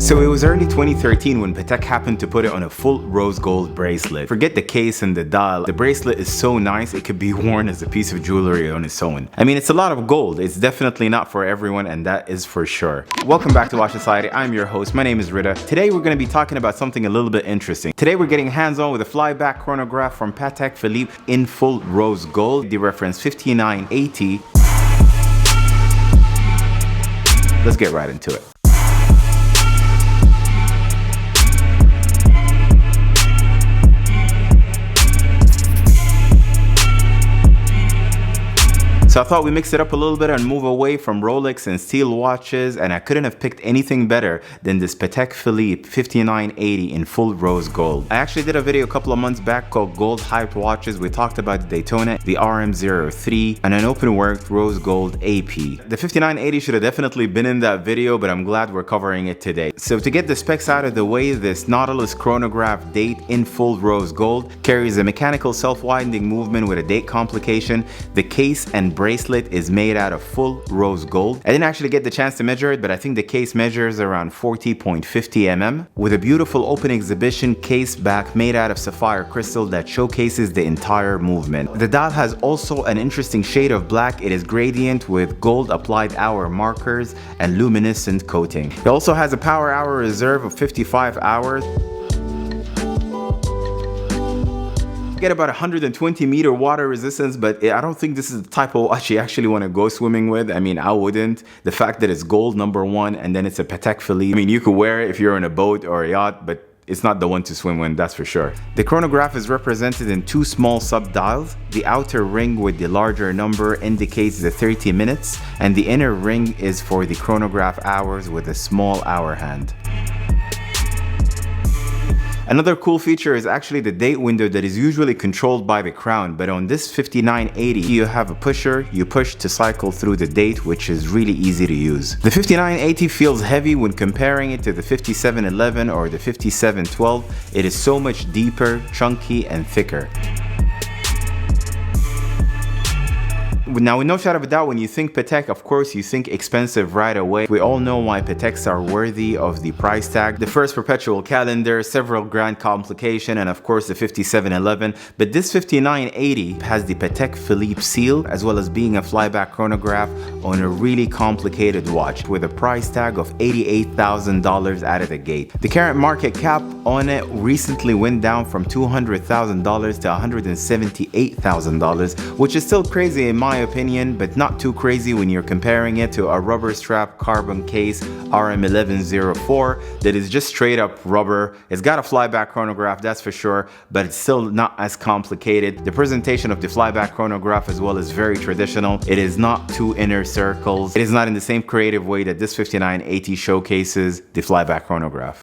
So it was early 2013 when Patek happened to put it on a full rose gold bracelet. Forget the case and the dial, the bracelet is so nice it could be worn as a piece of jewelry on its own. I mean, it's a lot of gold, it's definitely not for everyone, and that is for sure. Welcome back to Watch Society, I'm your host, my name is Rida. Today we're going to be talking about something a little bit interesting. Today we're getting hands-on with a flyback chronograph from Patek Philippe in full rose gold, the reference 5980. Let's get right into it. So I thought we mix it up a little bit and move away from Rolex and steel watches, and I couldn't have picked anything better than this Patek Philippe 5980 in full rose gold. I actually did a video a couple of months back called Gold Hyped Watches. We talked about the Daytona, the RM-03, and an open work rose gold AP. The 5980 should have definitely been in that video, but I'm glad we're covering it today. So to get the specs out of the way, this Nautilus chronograph date in full rose gold carries a mechanical self-winding movement with a date complication. The case and bracelet is made out of full rose gold. I didn't actually get the chance to measure it, but I think the case measures around 40.50 mm with a beautiful open exhibition case back made out of sapphire crystal that showcases the entire movement. The dial has also an interesting shade of black. It is gradient with gold applied hour markers and luminescent coating. It also has a power hour reserve of 55 hours. Get about 120 meter water resistance, but I don't think this is the type of watch you actually want to go swimming with. I mean, I wouldn't. The fact that it's gold, number one, and then it's a Patek Philippe. I mean, you could wear it if you're on a boat or a yacht, but it's not the one to swim in, that's for sure. The chronograph is represented in two small sub-dials. The outer ring with the larger number indicates the 30 minutes, and the inner ring is for the chronograph hours with a small hour hand. Another cool feature is actually the date window that is usually controlled by the crown, but on this 5980 you have a pusher, you push to cycle through the date, which is really easy to use. The 5980 feels heavy when comparing it to the 5711 or the 5712. It is so much deeper, chunky, and thicker. Now, with no shadow of a doubt, when you think Patek, of course you think expensive right away. We all know why Pateks are worthy of the price tag. The first perpetual calendar, several grand complications, and of course the 5711. But this 5980 has the Patek Philippe seal, as well as being a flyback chronograph on a really complicated watch with a price tag of $88,000 out of the gate. The current market cap on it recently went down from $200,000 to $178,000, which is still crazy in my opinion, but not too crazy when you're comparing it to a rubber strap carbon case RM-1104 that is just straight up rubber. It's got a flyback chronograph, that's for sure, but it's still not as complicated. The presentation of the flyback chronograph as well is very traditional. It is not two inner circles. It is not in the same creative way that this 5980 showcases the flyback chronograph.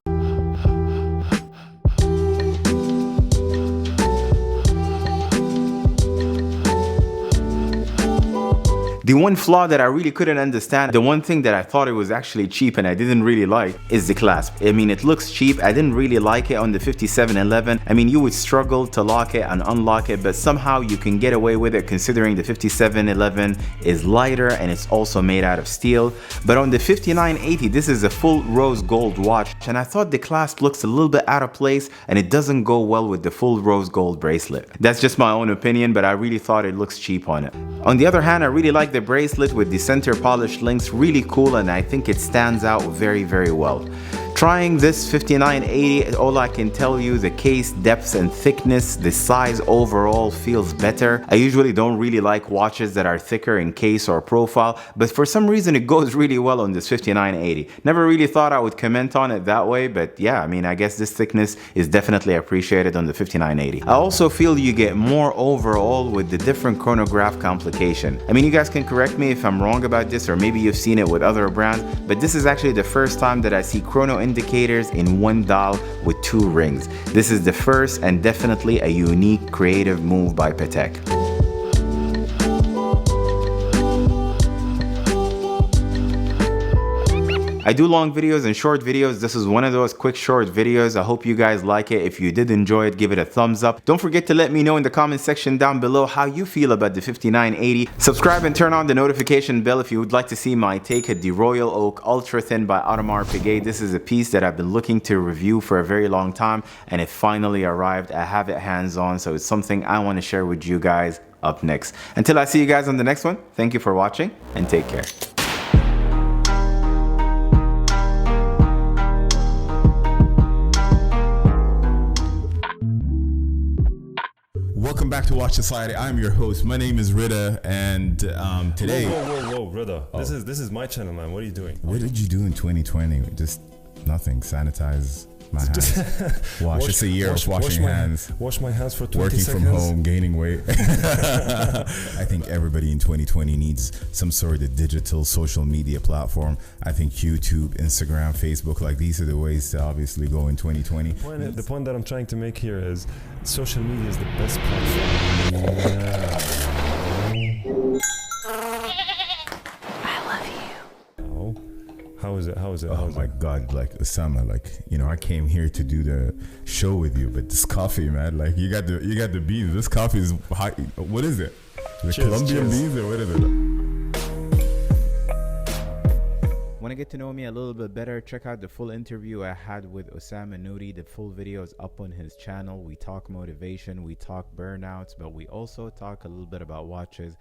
The one flaw that I really couldn't understand, the one thing that I thought it was actually cheap and I didn't really like, is the clasp. I mean, it looks cheap. I didn't really like it on the 5711. I mean, you would struggle to lock it and unlock it, but somehow you can get away with it considering the 5711 is lighter and it's also made out of steel. But on the 5980, this is a full rose gold watch, and I thought the clasp looks a little bit out of place and it doesn't go well with the full rose gold bracelet. That's just my own opinion, but I really thought it looks cheap on it. On the other hand, I really like the bracelet with the center polished links, really cool, and I think it stands out very, very well. Trying this 5980, all I can tell you, the case depth and thickness, the size overall feels better. I usually don't really like watches that are thicker in case or profile, but for some reason it goes really well on this 5980. Never really thought I would comment on it that way, but yeah, I mean, I guess this thickness is definitely appreciated on the 5980. I also feel you get more overall with the different chronograph complication. I mean, you guys can correct me if I'm wrong about this, or maybe you've seen it with other brands, but this is actually the first time that I see chrono indicators in one dial with two rings. This is the first and definitely a unique creative move by Patek. I do long videos and short videos. This is one of those quick short videos. I hope you guys like it. If you did enjoy it, give it a thumbs up. Don't forget to let me know in the comment section down below how you feel about the 5980. Subscribe and turn on the notification bell if you would like to see my take at the Royal Oak Ultra Thin by Audemars Piguet. This is a piece that I've been looking to review for a very long time, and it finally arrived. I have it hands-on, so it's something I want to share with you guys up next. Until I see you guys on the next one, thank you for watching and take care. Welcome back to Watch Society. I'm your host. My name is Rida, and today. Whoa, Rida. Oh. This is my channel, man. What are you doing? What did you do in 2020? Just nothing. Sanitize my hands. Wash. It's a year of washing hands. Wash my hands for 20 working seconds. From home, gaining weight. I think everybody in 2020 needs some sort of digital social media platform. I think YouTube, Instagram, Facebook, like these are the ways to obviously go in 2020. The point that I'm trying to make here is social media is the best platform. Yeah. I love you. Oh. How is it? Oh my God, like Osama, like, you know, I came here to do the show with you, but this coffee, man, like you got the beans. This coffee is hot. What is it? The Colombian beans or what is it? Want to get to know me a little bit better? Check out the full interview I had with Osama Nouri. The full video is up on his channel. We talk motivation, we talk burnouts, but we also talk a little bit about watches.